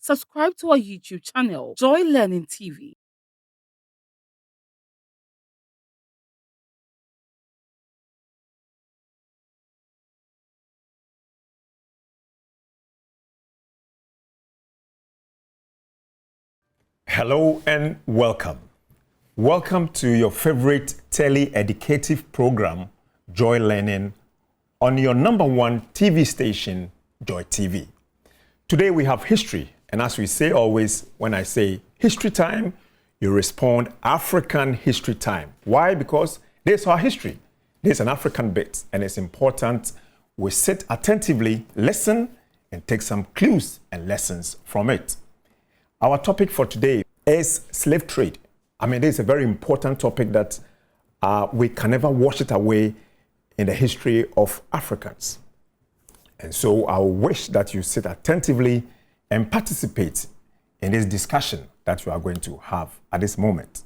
Subscribe to our YouTube channel, Joy Learning TV. Hello and welcome. Welcome to your favorite tele-educative program, Joy Learning, on your number one TV station, Joy TV. Today we have history, and as we say always, when I say history time, you respond African history time. Why? Because this is our history. This is an African bit, and it's important we sit attentively, listen, and take some clues and lessons from it. Our topic for today is slave trade. I mean, this is a very important topic that we can never wash it away in the history of Africans. And so I wish that you sit attentively and participate in this discussion that we are going to have at this moment.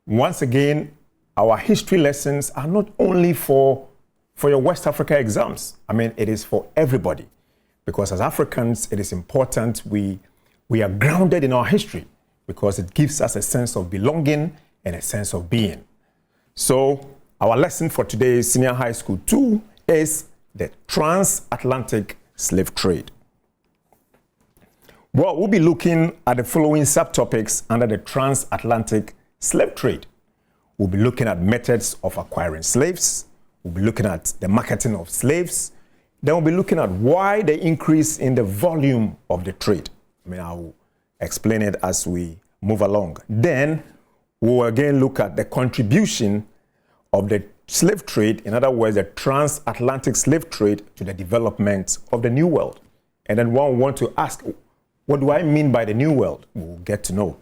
Once again, our history lessons are not only for your West Africa exams. I mean, it is for everybody. Because as Africans, it is important we are grounded in our history because it gives us a sense of belonging and a sense of being. So our lesson for today's Senior High School 2 is the transatlantic slave trade. Well, we'll be looking at the following subtopics under the transatlantic slave trade. We'll be looking at methods of acquiring slaves. We'll be looking at the marketing of slaves. Then we'll be looking at why the increase in the volume of the trade. I mean, I'll explain it as we move along. Then we'll again look at the contribution of the slave trade, in other words, the transatlantic slave trade, to the development of the New World. And then one will want to ask, what do I mean by the New World? We'll get to know.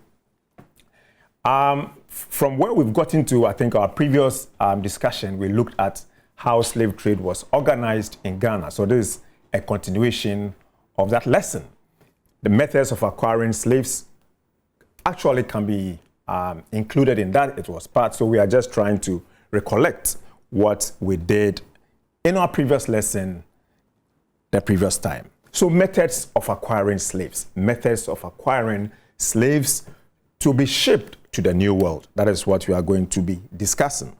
From where we've gotten to, I think our previous discussion, we looked at how slave trade was organized in Ghana. So this is a continuation of that lesson. The methods of acquiring slaves actually can be included in that. It was part, so we are just trying to recollect what we did in our previous lesson the previous time. So methods of acquiring slaves. Methods of acquiring slaves to be shipped to the New World. That is what we are going to be discussing.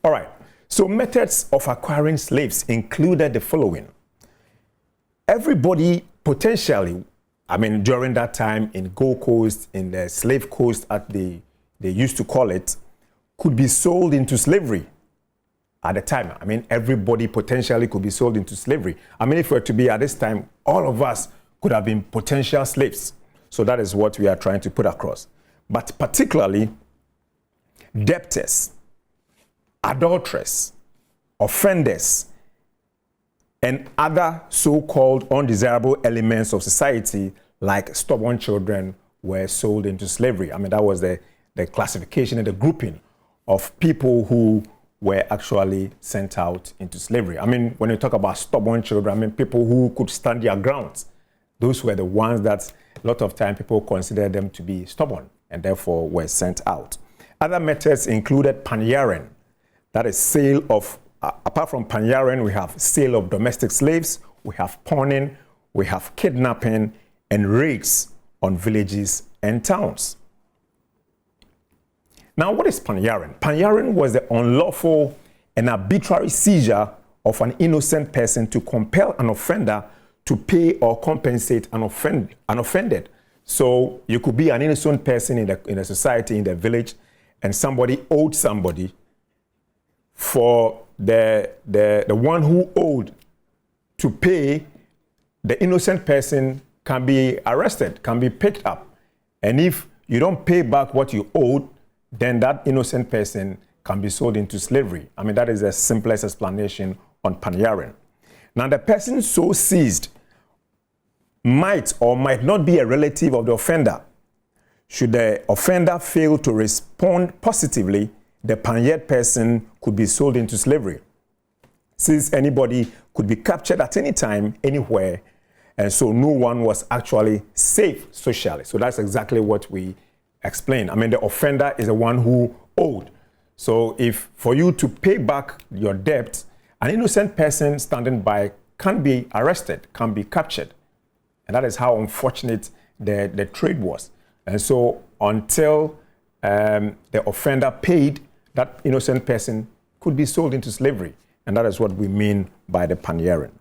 All right. So methods of acquiring slaves included the following. Everybody potentially, I mean, during that time in Gold Coast, in the slave coast, as they used to call it, could be sold into slavery at the time. I mean, everybody potentially could be sold into slavery. I mean, if we were to be at this time, all of us could have been potential slaves. So that is what we are trying to put across. But particularly, debtors, adulterers, offenders, and other so-called undesirable elements of society, like stubborn children, were sold into slavery. I mean, that was the classification and the grouping of people who were actually sent out into slavery. I mean, when you talk about stubborn children, I mean, people who could stand their grounds. Those were the ones that a lot of time people considered them to be stubborn and therefore were sent out. Other methods included panyaring, that is sale of apart from panyaring, we have sale of domestic slaves, we have pawning, we have kidnapping, and raids on villages and towns. Now, what is panyaring? Panyaring was the unlawful and arbitrary seizure of an innocent person to compel an offender to pay or compensate an offended. So you could be an innocent person in a society, in the village, and somebody owed somebody. For the one who owed to pay, the innocent person can be arrested, can be picked up. And if you don't pay back what you owed, then that innocent person can be sold into slavery. I mean, that is the simplest explanation on panyaring. Now, the person so seized might or might not be a relative of the offender. Should the offender fail to respond positively, the panyared person could be sold into slavery. Since anybody could be captured at any time, anywhere, and so no one was actually safe socially. So that's exactly what we explained. I mean, the offender is the one who owed. So if for you to pay back your debt, an innocent person standing by can be arrested, can be captured. And that is how unfortunate the trade was. And so until the offender paid, that innocent person could be sold into slavery. And that is what we mean by the panyerin.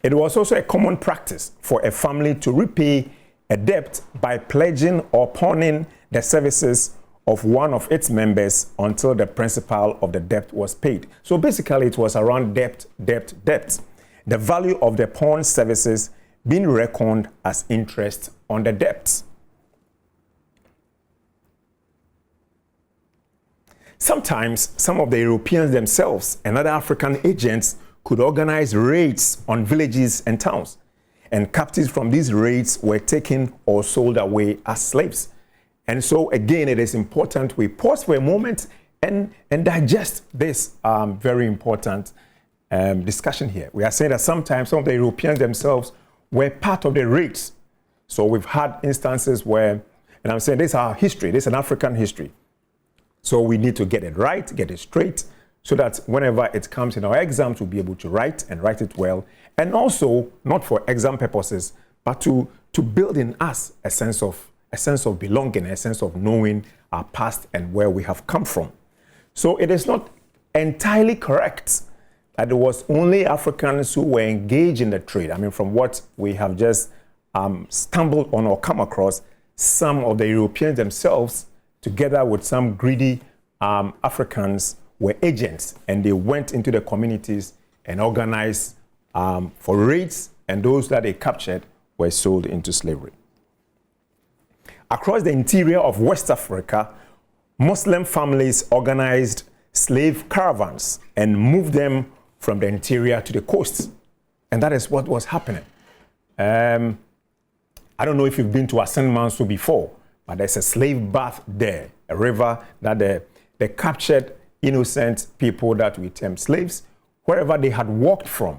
It was also a common practice for a family to repay a debt by pledging or pawning the services of one of its members until the principal of the debt was paid. So basically it was around debt. The value of the pawn services being reckoned as interest on the debts. Sometimes some of the Europeans themselves and other African agents could organize raids on villages and towns, and captives from these raids were taken or sold away as slaves. And so again, it is important we pause for a moment and digest this very important discussion here. We are saying that sometimes some of the Europeans themselves were part of the raids. So we've had instances where, and I'm saying this is our history, this is an African history. So we need to get it right, get it straight, so that whenever it comes in our exams, we'll be able to write it well. And also, not for exam purposes, but to build in us a sense of belonging, a sense of knowing our past and where we have come from. So it is not entirely correct that it was only Africans who were engaged in the trade. I mean, from what we have just stumbled on or come across, some of the Europeans themselves, together with some greedy Africans, were agents, and they went into the communities and organized for raids, and those that they captured were sold into slavery. Across the interior of West Africa, Muslim families organized slave caravans and moved them from the interior to the coast. And that is what was happening. I don't know if you've been to Asare Manso before, but there's a slave bath there, a river that the captured innocent people that we term slaves, wherever they had walked from.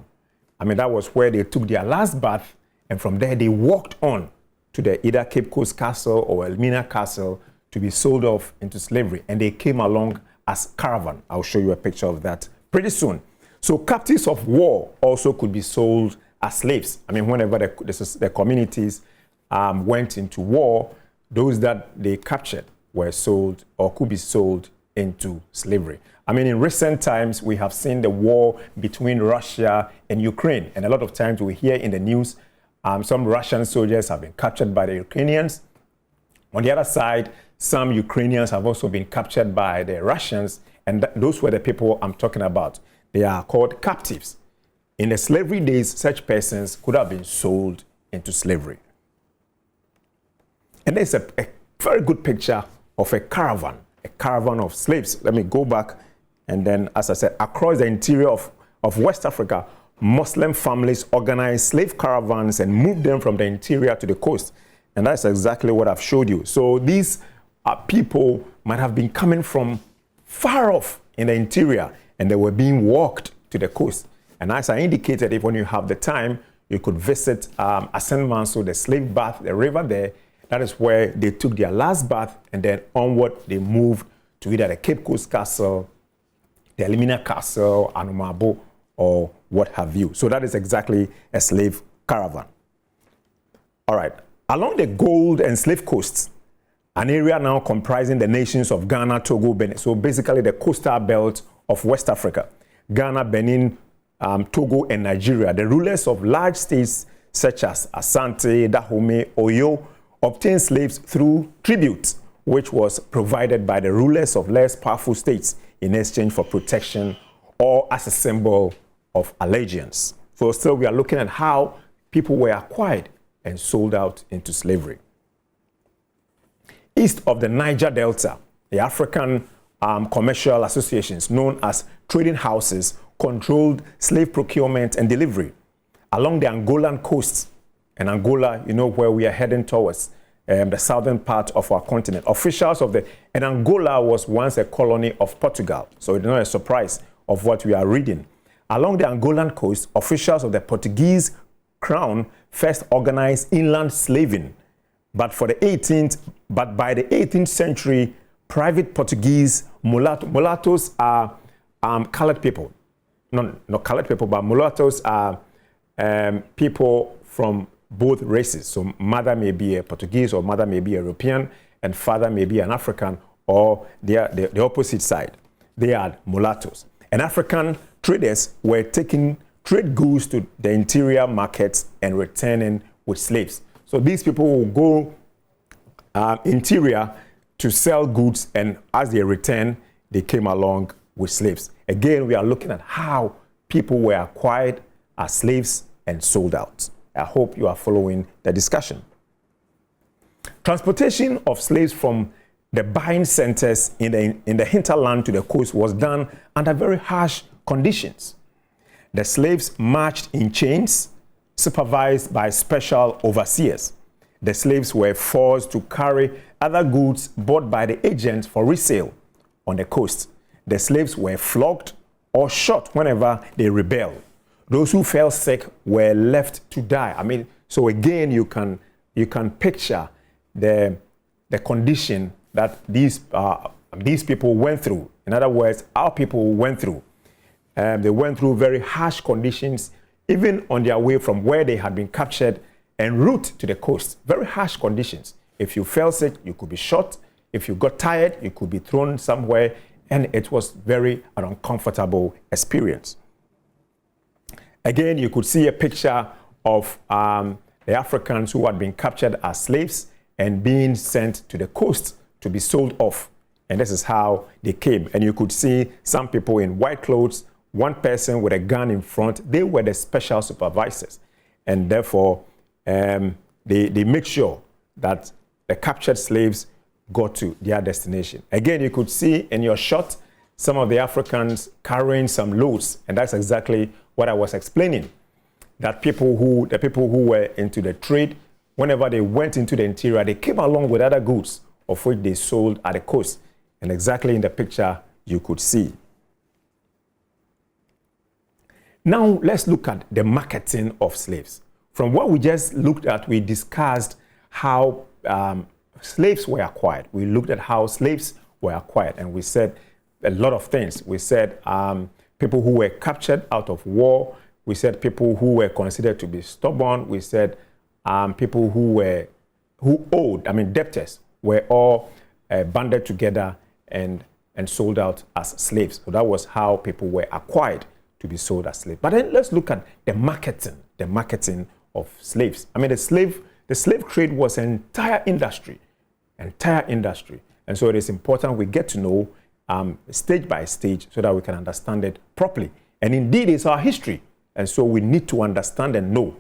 I mean, that was where they took their last bath, and from there they walked on to the either Cape Coast Castle or Elmina Castle to be sold off into slavery. And they came along as caravan. I'll show you a picture of that pretty soon. So captives of war also could be sold as slaves. I mean, whenever the communities went into war, those that they captured were sold or could be sold into slavery. I mean, in recent times, we have seen the war between Russia and Ukraine. And a lot of times we hear in the news, some Russian soldiers have been captured by the Ukrainians. On the other side, some Ukrainians have also been captured by the Russians. And those were the people I'm talking about. They are called captives. In the slavery days, such persons could have been sold into slavery. And there's a very good picture of a caravan of slaves. Let me go back. And then, as I said, across the interior of West Africa, Muslim families organized slave caravans and moved them from the interior to the coast. And that's exactly what I've showed you. So these people might have been coming from far off in the interior, and they were being walked to the coast. And as I indicated, if when you have the time, you could visit Asare Manso, the slave bath, the river there. That is where they took their last bath, and then onward they moved to either the Cape Coast Castle, the Elmina Castle, Anumabo, or what have you. So that is exactly a slave caravan. All right. Along the gold and slave coasts, an area now comprising the nations of Ghana, Togo, Benin. So basically the coastal belt of West Africa. Ghana, Benin, Togo, and Nigeria. The rulers of large states such as Asante, Dahomey, Oyo, obtained slaves through tribute, which was provided by the rulers of less powerful states in exchange for protection or as a symbol of allegiance. So still we are looking at how people were acquired and sold out into slavery. East of the Niger Delta, the African commercial associations known as trading houses controlled slave procurement and delivery. Along the Angolan coast, and Angola, you know where we are heading towards, the southern part of our continent. And Angola was once a colony of Portugal, so it's not a surprise of what we are reading. Along the Angolan coast, officials of the Portuguese crown first organized inland slaving, but by the 18th century, private Portuguese mulattoes are colored people. Not colored people, but mulattoes are people from both races. So mother may be a Portuguese or mother may be a European and father may be an African, or the opposite side. They are mulattoes. And African traders were taking trade goods to the interior markets and returning with slaves. So these people will go interior to sell goods, and as they return, they came along with slaves. Again, we are looking at how people were acquired as slaves and sold out. I hope you are following the discussion. Transportation of slaves from the buying centers in the hinterland to the coast was done under very harsh conditions. The slaves marched in chains, supervised by special overseers. The slaves were forced to carry other goods bought by the agents for resale on the coast. The slaves were flogged or shot whenever they rebelled. Those who fell sick were left to die. I mean, so again, you can picture the condition that these people went through. In other words, our people went through. They went through very harsh conditions, even on their way from where they had been captured en route to the coast. Very harsh conditions. If you fell sick, you could be shot. If you got tired, you could be thrown somewhere, and it was very an uncomfortable experience. Again, you could see a picture of the Africans who had been captured as slaves and being sent to the coast to be sold off. And this is how they came. And you could see some people in white clothes, one person with a gun in front. They were the special supervisors. And therefore, they make sure that the captured slaves got to their destination. Again, you could see in your shot some of the Africans carrying some loads. And that's exactly what I was explaining. That the people who were into the trade, whenever they went into the interior, they came along with other goods of which they sold at the coast. And exactly in the picture you could see. Now let's look at the marketing of slaves. From what we just looked at, we discussed how slaves were acquired. We looked at how slaves were acquired, and we said a lot of things. We said people who were captured out of war. We said people who were considered to be stubborn. We said people who owed, debtors, were all banded together and sold out as slaves. So that was how people were acquired to be sold as slaves. But then let's look at the marketing of slaves. I mean, the slave trade was an entire industry. And so it is important we get to know stage by stage so that we can understand it properly. And indeed, it's our history. And so we need to understand and know.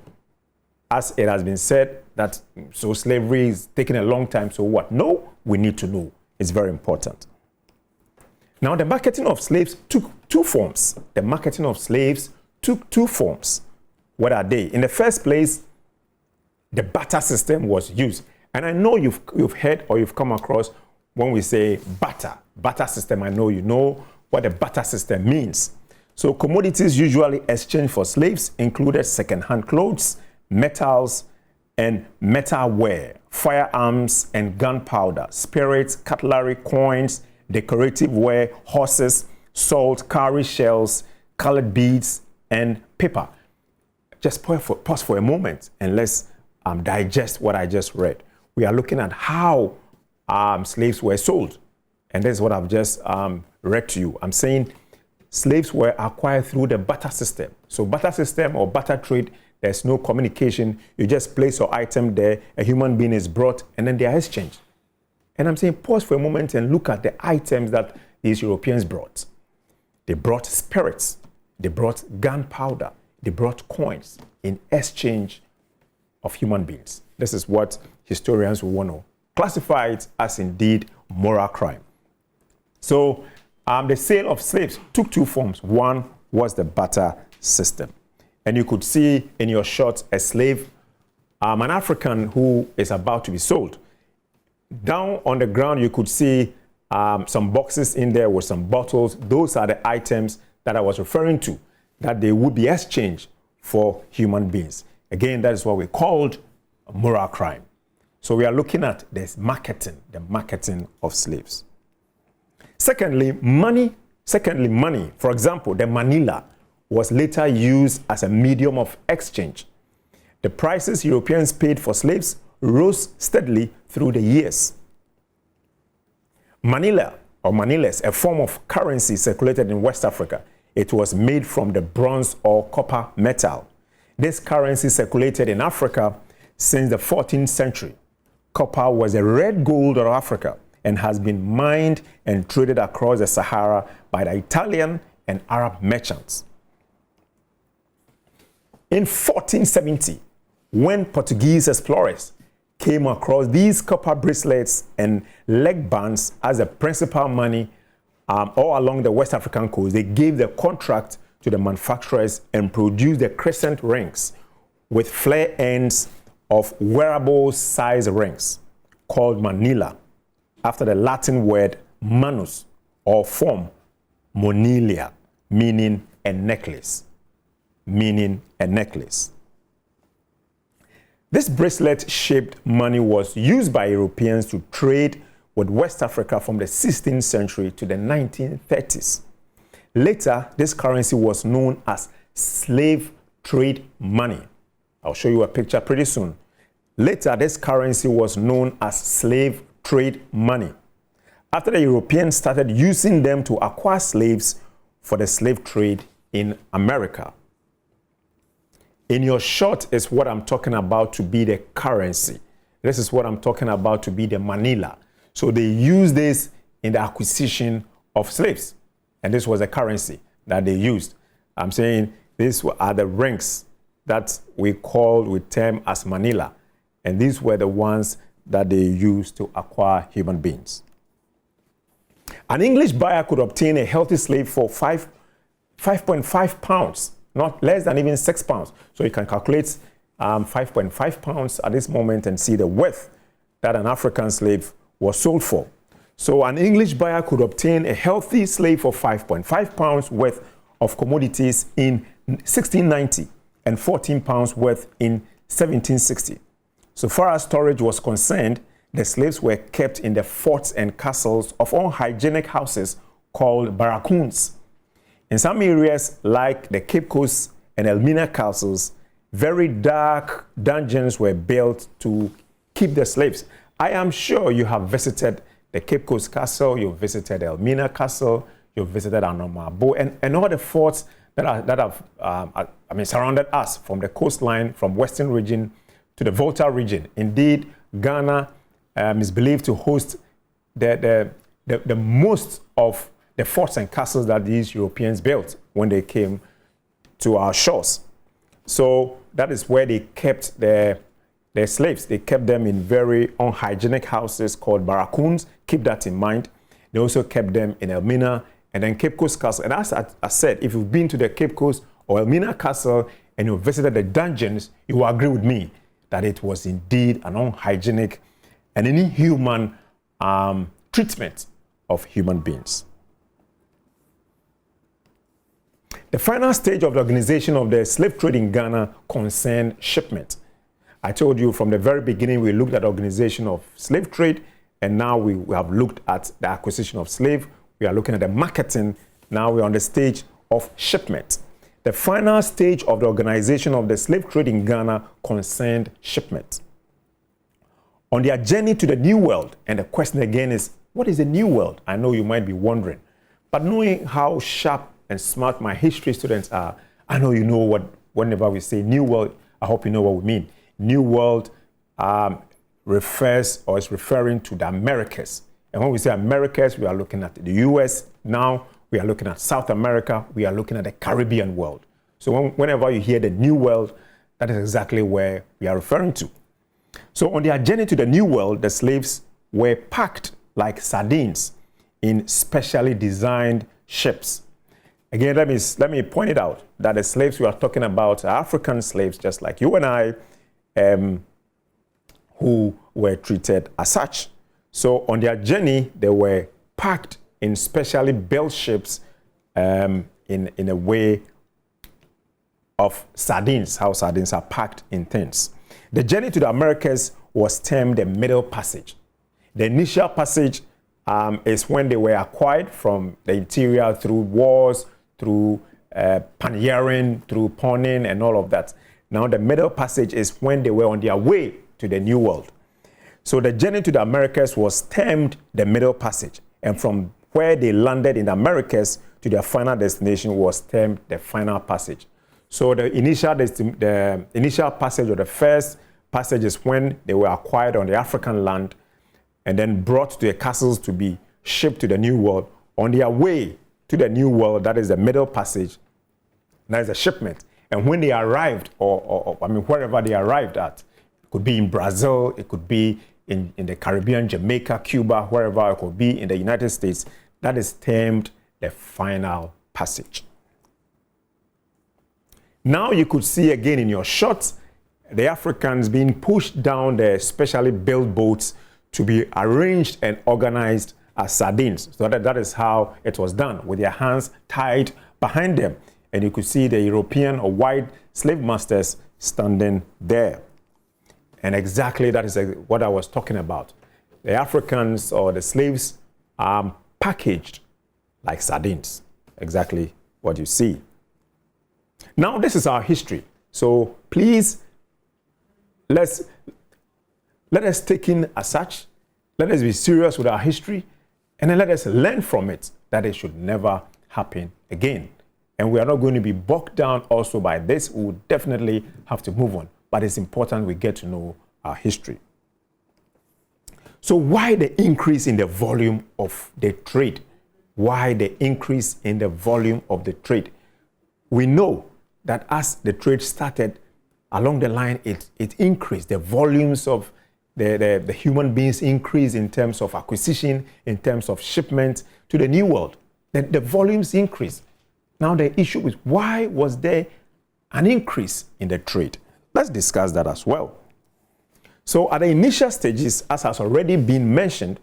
As it has been said that so slavery is taking a long time, so what? No, we need to know. It's very important. Now, the marketing of slaves took two forms. The marketing of slaves took two forms. What are they? In the first place, the barter system was used. And I know you've heard or you've come across when we say barter system. I know you know what the barter system means. So commodities usually exchanged for slaves included second-hand clothes, metals and metalware, firearms and gunpowder, spirits, cutlery, coins, decorative wear, horses, salt, cowrie shells, colored beads, and paper. Just pause for a moment and let's digest what I just read. We are looking at how slaves were sold. And this is what I've just read to you. I'm saying slaves were acquired through the barter system. So barter system or barter trade, there's no communication. You just place your item there, a human being is brought, and then they are exchanged. And I'm saying pause for a moment and look at the items that these Europeans brought. They brought spirits, they brought gunpowder, they brought coins in exchange of human beings. This is what historians will want to classify it as indeed moral crime. So the sale of slaves took two forms. One was the barter system. And you could see in your shot a slave, an African who is about to be sold. Down on the ground, you could see some boxes in there with some bottles. Those are the items that I was referring to, that they would be exchanged for human beings. Again, that is what we called a moral crime. So we are looking at this marketing, the marketing of slaves. Secondly, money. For example, the manila was later used as a medium of exchange. The prices Europeans paid for slaves rose steadily through the years. Manila, or maniles, a form of currency circulated in West Africa. It was made from the bronze or copper metal. This currency circulated in Africa since the 14th century. Copper was the red gold of Africa and has been mined and traded across the Sahara by the Italian and Arab merchants. In 1470, when Portuguese explorers came across these copper bracelets and leg bands as the principal money all along the West African coast, they gave the contract to the manufacturers and produced the crescent rings with flare ends of wearable size rings called manila, after the Latin word manus, or form monilia, meaning a necklace. This bracelet-shaped money was used by Europeans to trade with West Africa from the 16th century to the 1930s. Later, this currency was known as slave trade money. I'll show you a picture pretty soon. Later, this currency was known as slave trade money, after the Europeans started using them to acquire slaves for the slave trade in America. In your short is what I'm talking about to be the currency. This is what I'm talking about to be the manila. So they use this in the acquisition of slaves. And this was a currency that they used. I'm saying these are the rings that we term as manila. And these were the ones that they used to acquire human beings. An English buyer could obtain a healthy slave for 5.5 pounds, not less than even 6 pounds. So you can calculate 5.5 pounds at this moment and see the worth that an African slave was sold for. So an English buyer could obtain a healthy slave for 5.5 pounds worth of commodities in 1690 and 14 pounds worth in 1760. So far as storage was concerned, the slaves were kept in the forts and castles of unhygienic houses called barracoons. In some areas, like the Cape Coast and Elmina castles, very dark dungeons were built to keep the slaves. I am sure you have visited the Cape Coast Castle, you've visited Elmina Castle, you've visited Anomabo, and all the forts that have surrounded us from the coastline, from Western region to the Volta region. Indeed, Ghana is believed to host the most of the forts and castles that these Europeans built when they came to our shores. So that is where they kept their slaves. They kept them in very unhygienic houses called barracoons. Keep that in mind. They also kept them in Elmina and then Cape Coast Castle. And as I said, if you've been to the Cape Coast or Elmina Castle and you visited the dungeons, you will agree with me that it was indeed an unhygienic and inhuman treatment of human beings. The final stage of the organization of the slave trade in Ghana concerned shipment. I told you from the very beginning we looked at organization of slave trade, and now we have looked at the acquisition of slave. We are looking at the marketing. Now we're on the stage of shipment. The final stage of the organization of the slave trade in Ghana concerned shipment. On their journey to the New World, and the question again is, what is the New World? I know you might be wondering, but knowing how sharp and smart my history students are, I know you know what, whenever we say New World, I hope you know what we mean. New World refers or is referring to the Americas. And when we say Americas, we are looking at the US. Now we are looking at South America. We are looking at the Caribbean world. So whenever you hear the New World, that is exactly where we are referring to. So on their journey to the New World, the slaves were packed like sardines in specially designed ships. Again, let me point it out that the slaves we are talking about are African slaves, just like you and I, who were treated as such. So on their journey, they were packed in specially built ships in a way of sardines, how sardines are packed in tins. The journey to the Americas was termed the Middle Passage. The initial passage is when they were acquired from the interior through wars, through panniering, through pawning, and all of that. Now the Middle Passage is when they were on their way to the New World. So the journey to the Americas was termed the Middle Passage, and from where they landed in the Americas to their final destination was termed the Final Passage. So the initial passage, or the first passage, is when they were acquired on the African land and then brought to the castles to be shipped to the New World. On their way to the New World, that is the Middle Passage, that is a shipment. And when they arrived, or wherever they arrived at, it could be in Brazil, it could be in the Caribbean, Jamaica, Cuba, wherever, it could be in the United States, that is termed the Final Passage. Now you could see again in your shots, the Africans being pushed down the specially built boats to be arranged and organized as sardines. So that is how it was done, with their hands tied behind them. And you could see the European or white slave masters standing there. And exactly that is what I was talking about. The Africans, or the slaves, are packaged like sardines. Exactly what you see. Now this is our history. So please, let us take in as such. Let us be serious with our history, and then let us learn from it that it should never happen again. And we are not going to be bogged down also by this. We will definitely have to move on. But it's important we get to know our history. So why the increase in the volume of the trade? Why the increase in the volume of the trade? We know that as the trade started, along the line, it increased. The volumes of the human beings increased in terms of acquisition, in terms of shipment to the New World. The volumes increased. Now the issue is, why was there an increase in the trade? Let's discuss that as well. So at the initial stages, as has already been mentioned,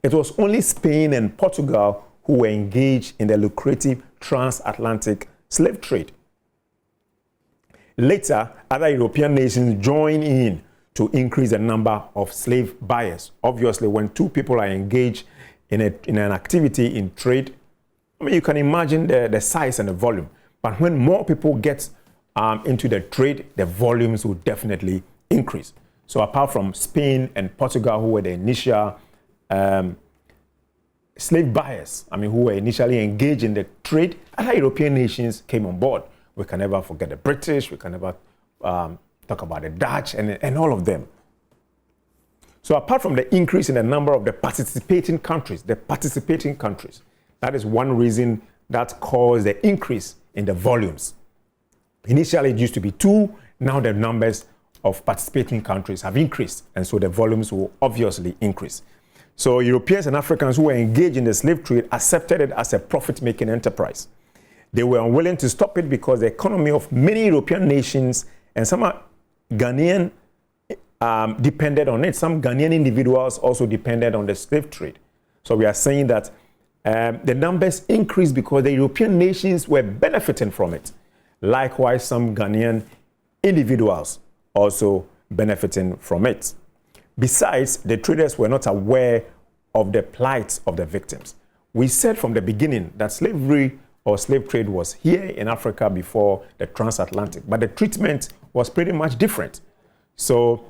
it was only Spain and Portugal who were engaged in the lucrative transatlantic slave trade. Later, other European nations joined in to increase the number of slave buyers. Obviously, when two people are engaged in an activity in trade, you can imagine the size and the volume. But when more people get into the trade, the volumes will definitely increase. So apart from Spain and Portugal, who were the initial slave buyers, who were initially engaged in the trade, other European nations came on board. We can never forget the British, we can never talk about the Dutch, and all of them. So apart from the increase in the number of the participating countries, that is one reason that caused the increase in the volumes. Initially, it used to be 2. Now the numbers of participating countries have increased, and so the volumes will obviously increase. So Europeans and Africans who were engaged in the slave trade accepted it as a profit-making enterprise. They were unwilling to stop it because the economy of many European nations and some Ghanaian depended on it. Some Ghanaian individuals also depended on the slave trade. So we are saying that the numbers increased because the European nations were benefiting from it. Likewise, some Ghanaian individuals also benefiting from it. Besides, the traders were not aware of the plight of the victims. We said from the beginning that slavery or slave trade was here in Africa before the transatlantic, but the treatment was pretty much different. So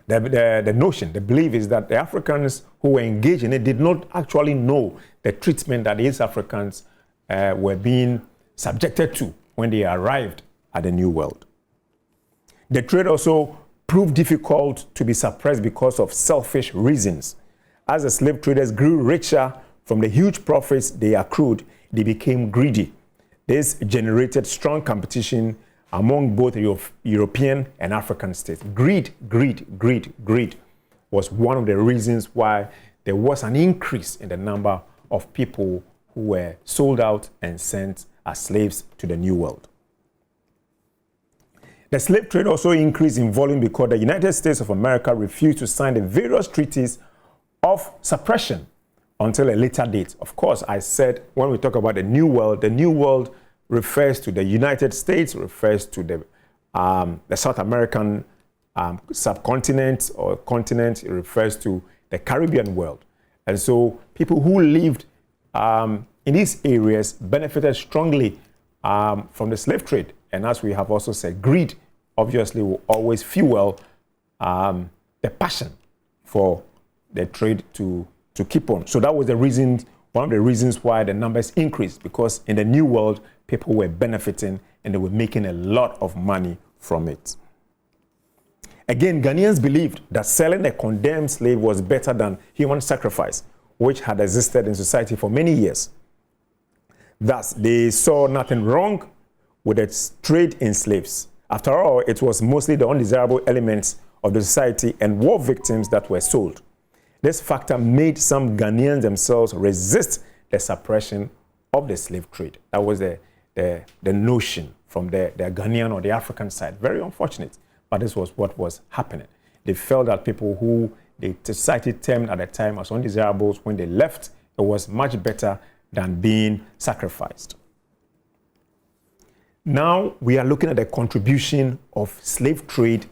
the notion, the belief is that the Africans who were engaged in it did not actually know the treatment that East Africans were being subjected to when they arrived at the New World. The trade also proved difficult to be suppressed because of selfish reasons. As the slave traders grew richer from the huge profits they accrued, they became greedy. This generated strong competition among both European and African states. Greed was one of the reasons why there was an increase in the number of people who were sold out and sent as slaves to the New World. The slave trade also increased in volume because the United States of America refused to sign the various treaties of suppression until a later date. Of course, I said when we talk about the New World refers to the United States, refers to the South American subcontinent or continent. It refers to the Caribbean world. And so people who lived in these areas benefited strongly from the slave trade. And as we have also said, greed obviously will always fuel the passion for the trade to keep on. So that was the reason, one of the reasons why the numbers increased, because in the New World, people were benefiting and they were making a lot of money from it. Again, Ghanaians believed that selling a condemned slave was better than human sacrifice, which had existed in society for many years. Thus, they saw nothing wrong with its trade in slaves. After all, it was mostly the undesirable elements of the society and war victims that were sold. This factor made some Ghanaians themselves resist the suppression of the slave trade. That was the notion from the Ghanaian or the African side. Very unfortunate, but this was what was happening. They felt that people who the society termed at the time as undesirables, when they left, it was much better than being sacrificed. Now we are looking at the contribution of slave trade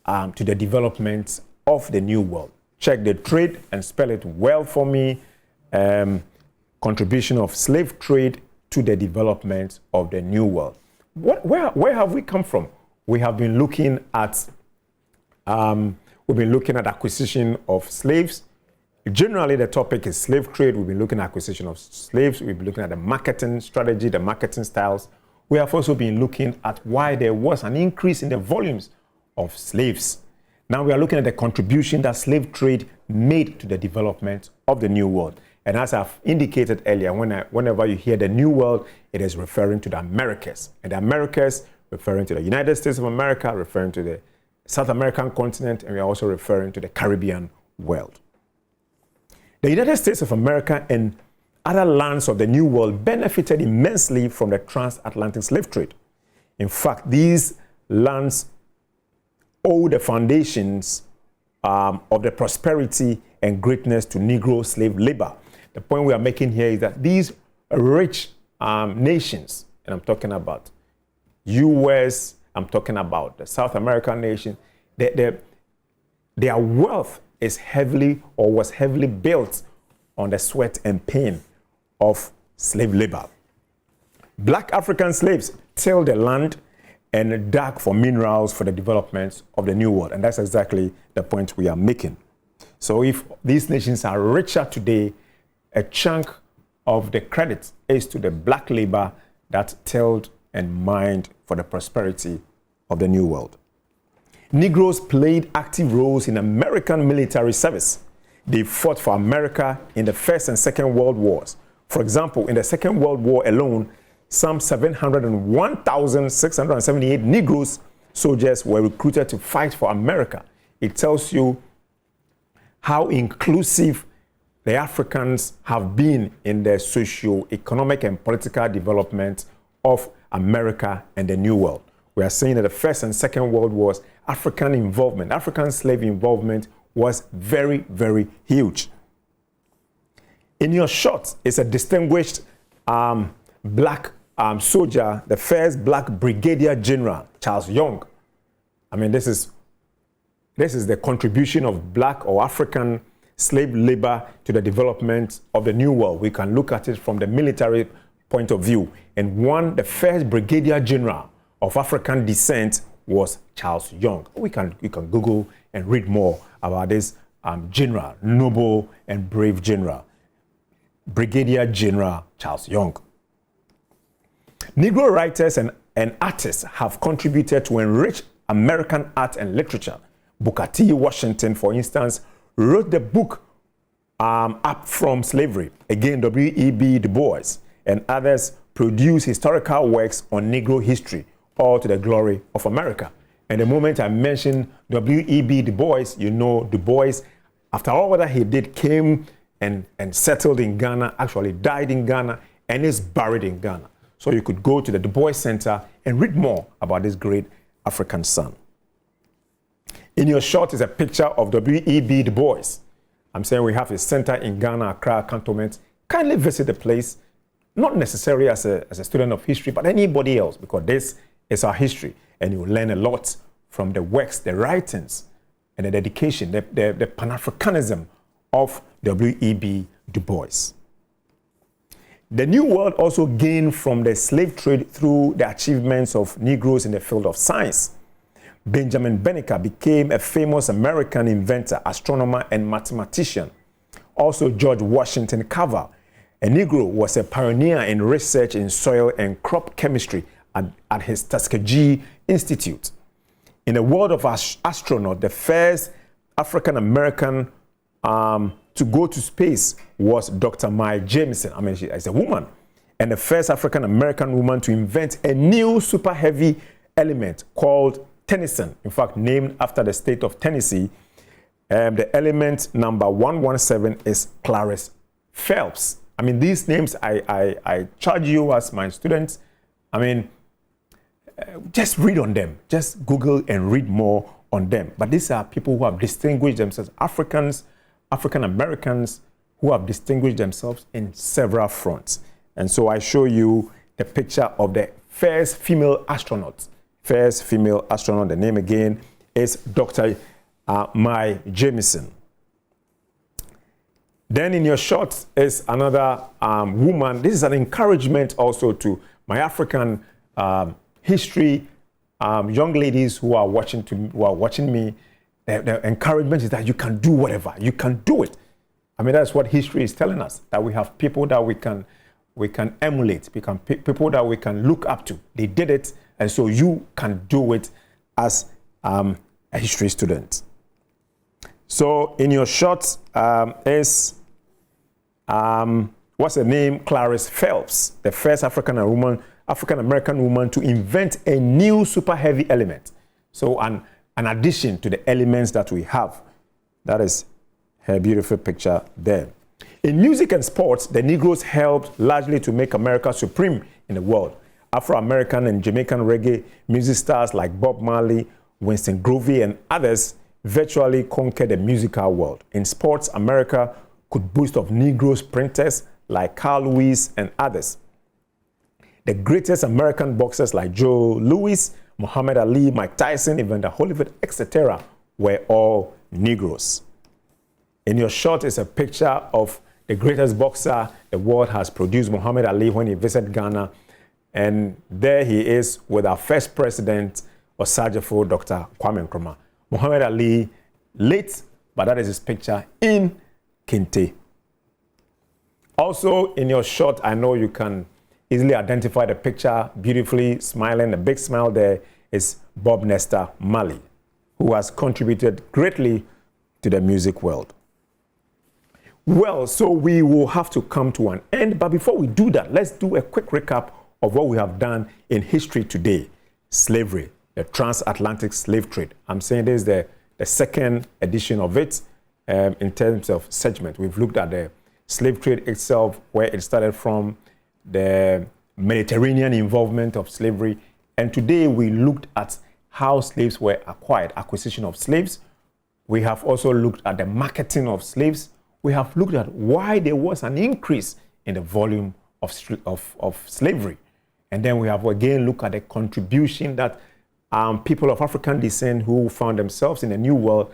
to the development of the New World. Check the trade and spell it well for me. Contribution of slave trade to the development of the New World. Where have we come from? We have been looking at acquisition of slaves. Generally, the topic is slave trade. We've been looking at acquisition of slaves. We've been looking at the marketing strategy, the marketing styles. We have also been looking at why there was an increase in the volumes of slaves. Now we are looking at the contribution that slave trade made to the development of the New World. And as I've indicated earlier, whenever you hear the New World, it is referring to the Americas. And the Americas referring to the United States of America, referring to the South American continent, and we are also referring to the Caribbean world. The United States of America and other lands of the New World benefited immensely from the transatlantic slave trade. In fact, these lands owe the foundations of the prosperity and greatness to Negro slave labor. The point we are making here is that these rich nations, and I'm talking about US, I'm talking about the South American nation, their wealth is was heavily built on the sweat and pain of slave labor. Black African slaves tilled the land and dug for minerals for the development of the New World. And that's exactly the point we are making. So if these nations are richer today, a chunk of the credit is to the black labor that tilled and mined for the prosperity of the New World. Negroes played active roles in American military service. They fought for America in the First and Second World Wars. For example, in the Second World War alone, some 701,678 Negroes soldiers were recruited to fight for America. It tells you how inclusive the Africans have been in the socio-economic and political development of America and the New World. We are saying that the First and Second World Wars, African slave involvement was very, very huge. In your shot is a distinguished black soldier, the first black brigadier general, Charles Young. I mean, this is the contribution of black or African slave labor to the development of the New World. We can look at it from the military point of view. And the first brigadier general of African descent was Charles Young. You can Google and read more about this general, noble and brave general, Brigadier General Charles Young. Negro writers and artists have contributed to enrich American art and literature. Booker T. Washington, for instance, wrote the book Up From Slavery. Again, W.E.B. Du Bois and others produced historical works on Negro history, all to the glory of America. And the moment I mention W.E.B. Du Bois, you know Du Bois, after all that he did, came and settled in Ghana, actually died in Ghana, and is buried in Ghana. So you could go to the Du Bois Center and read more about this great African son. In your shot is a picture of W.E.B. Du Bois. I'm saying we have a center in Ghana, Accra, Cantonment. Kindly visit the place, not necessarily as a student of history, but anybody else, because this is our history. And you will learn a lot from the works, the writings, and the dedication, the Pan-Africanism of W.E.B. Du Bois. The New World also gained from the slave trade through the achievements of Negroes in the field of science. Benjamin Banneker became a famous American inventor, astronomer, and mathematician. Also, George Washington Carver, a Negro, was a pioneer in research in soil and crop chemistry at his Tuskegee Institute. In the world of astronaut, the first African-American to go to space was Dr. Mae Jemison. I mean, she is a woman. And the first African-American woman to invent a new super heavy element called tennyson, in fact, named after the state of Tennessee. The element number 117 is Clarice Phelps. I mean, these names, I charge you as my students. I mean, just read on them. Just Google and read more on them. But these are people who have distinguished themselves, African-Americans who have distinguished themselves in several fronts. And so I show you the picture of the first female astronaut. First female astronaut, the name again is Dr. Mae Jemison. Then in your shot is another woman. This is an encouragement also to my African history young ladies who are watching me. The encouragement is that you can do whatever. You can do it. I mean, that's what history is telling us, that we have people that we can emulate, people that we can look up to. They did it, and so you can do it as a history student. So in your shot is, what's her name? Clarice Phelps, the first African-American woman to invent a new super heavy element. So an addition to the elements that we have. That is her beautiful picture there. In music and sports, the Negroes helped largely to make America supreme in the world. Afro-American and Jamaican reggae music stars like Bob Marley, Winston Grovey, and others virtually conquered the musical world. In sports, America could boast of Negro sprinters like Carl Lewis and others. The greatest American boxers like Joe Louis, Muhammad Ali, Mike Tyson, Evander Holyfield, etc. were all Negroes. In your shot is a picture of the greatest boxer the world has produced, Muhammad Ali, when he visited Ghana. And there he is with our first president, Osajifo, Dr. Kwame Nkrumah. Muhammad Ali, late, but that is his picture in Kente. Also, in your shot, I know you can easily identify the picture, beautifully smiling. The big smile there is Bob Nestor Marley, who has contributed greatly to the music world. Well, so we will have to come to an end. But before we do that, let's do a quick recap of what we have done in history today. Slavery, the transatlantic slave trade. I'm saying this is the second edition of it in terms of segment. We've looked at the slave trade itself, where it started from, the Mediterranean involvement of slavery. And today we looked at how slaves were acquired, acquisition of slaves. We have also looked at the marketing of slaves. We have looked at why there was an increase in the volume of slavery. And then we have again looked at the contribution that people of African descent who found themselves in the New World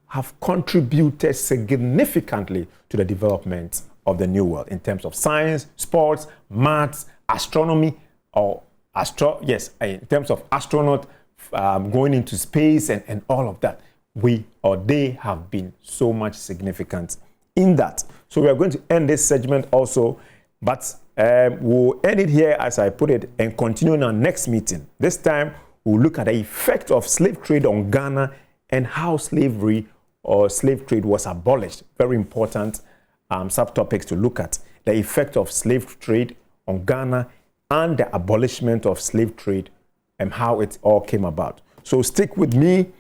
have contributed significantly to the development of the New World in terms of science, sports, maths, astronomy, in terms of astronaut going into space and all of that. They have been so much significant in that. So we are going to end this segment also, but we'll end it here as I put it and continue in our next meeting. This time we'll look at the effect of slave trade on Ghana and how slavery or slave trade was abolished. Very important subtopics to look at. The effect of slave trade on Ghana and the abolishment of slave trade and how it all came about. So stick with me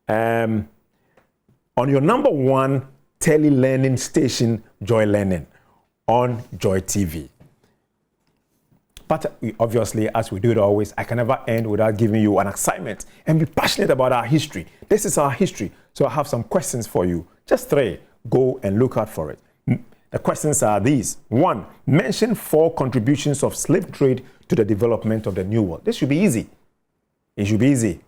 on your number one tele-learning station, Joy Learning, on Joy TV. But obviously, as we do it always, I can never end without giving you an assignment and be passionate about our history. This is our history. So I have some questions for you. Just 3. Go and look out for it. The questions are these. 1, mention 4 contributions of slave trade to the development of the New World. This should be easy. It should be easy.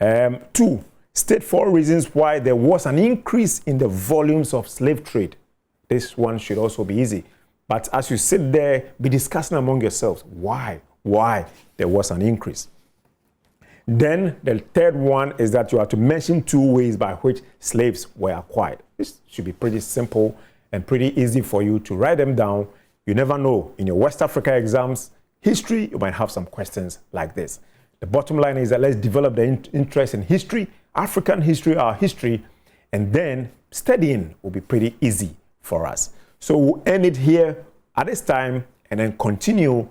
2, state 4 reasons why there was an increase in the volumes of slave trade. This one should also be easy. But as you sit there, be discussing among yourselves why there was an increase. Then the third one is that you have to mention 2 ways by which slaves were acquired. This should be pretty simple and pretty easy for you to write them down. You never know. In your West Africa exams, history, you might have some questions like this. The bottom line is that let's develop the interest in history, African history, our history, and then studying will be pretty easy for us. So we'll end it here at this time and then continue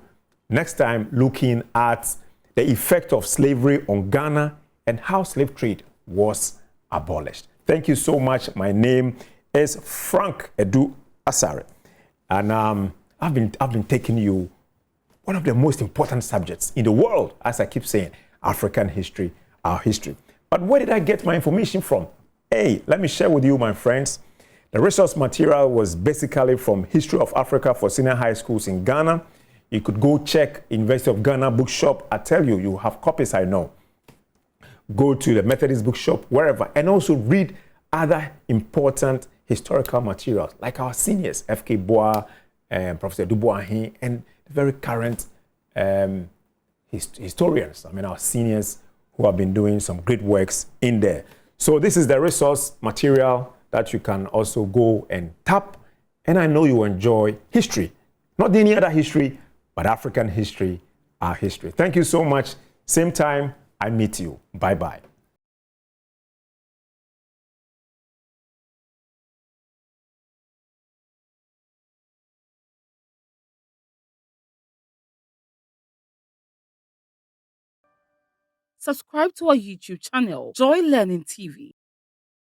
next time looking at the effect of slavery on Ghana and how slave trade was abolished. Thank you so much. My name is Frank Edu Asare, and I've been taking you one of the most important subjects in the world, as I keep saying, African history, our history. But where did I get my information from? Hey, let me share with you, my friends. The resource material was basically from History of Africa for senior high schools in Ghana. You could go check University of Ghana bookshop. I tell you, you have copies, I know. Go to the Methodist bookshop, wherever, and also read other important historical materials, like our seniors, F.K. Boa, Professor Dubois, and very current historians. I mean, our seniors who have been doing some great works in there. So this is the resource material that you can also go and tap. And I know you enjoy history, not any other history, but African history, our history. Thank you so much. Same time, I meet you. Bye-bye. Subscribe to our YouTube channel, Joy Learning TV.